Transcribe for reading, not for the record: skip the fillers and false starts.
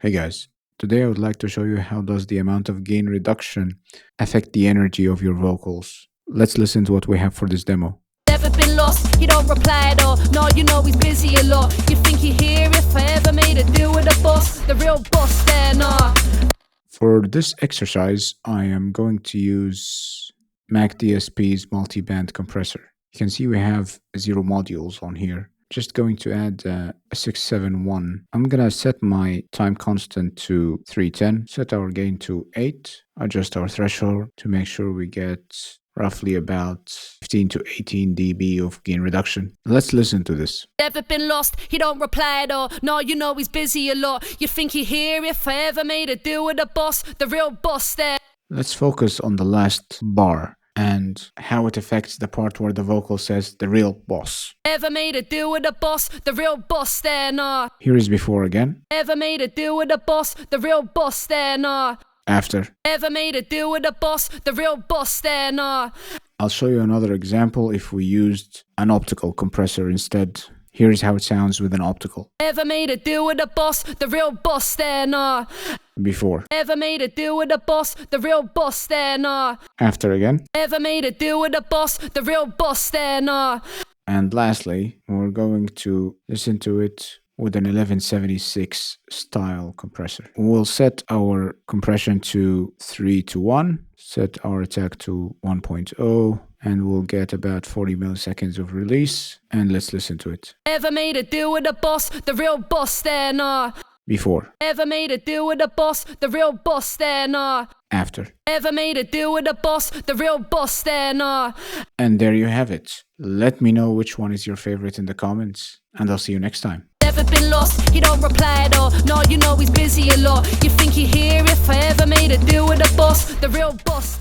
Hey guys, today I would like to show you how does the amount of gain reduction affect the energy of your vocals. Let's listen to what we have for this demo. Never been lost, he don't reply at all. No, you know he's busy a lot. You think he'd hear if I ever made a deal with the boss? The real boss there, nah. For this exercise, I am going to use Mac DSP's multi-band compressor. You can see we have 0 modules on here. Just going to add a 671. I'm gonna set my time constant to 310, set our gain to 8, adjust our threshold to make sure we get roughly about 15 to 18 dB of gain reduction. Let's listen to this. Never been lost, he don't reply at all. No, you know he's busy a lot. You think he'd hear if I ever made a deal with the boss? The real boss there. Let's focus on the last bar and how it affects the part where the vocal says the real boss. Ever made a deal with the boss? The real boss there, nah. Here is before again. Ever made a deal with the boss? The real boss there, nah. After. Ever made a deal with the boss? The real boss there, nah. I'll show you another example if we used an optical compressor instead. Here's how it sounds with an optical. Ever made a deal with the boss? The real boss there, nah. Before. Ever made a deal with the boss? The real boss there, nah. After again. Ever made a deal with the boss? The real boss there, nah. And lastly, we're going to listen to it with an 1176 style compressor. We'll set our compression to 3 to 1, set our attack to 1.0, and we'll get about 40 milliseconds of release. And let's listen to it. Ever made a deal with the boss? The real boss there, nah. Before. Ever made a deal with the boss? The real boss there, nah. After. Ever made a deal with the boss? The real boss there, nah. And there you have it. Let me know which one is your favorite in the comments, and I'll see you next time. Never been lost, he don't reply at all. No, you know he's busy a lot. You think he'd hear if I ever made a deal with the boss? The real boss.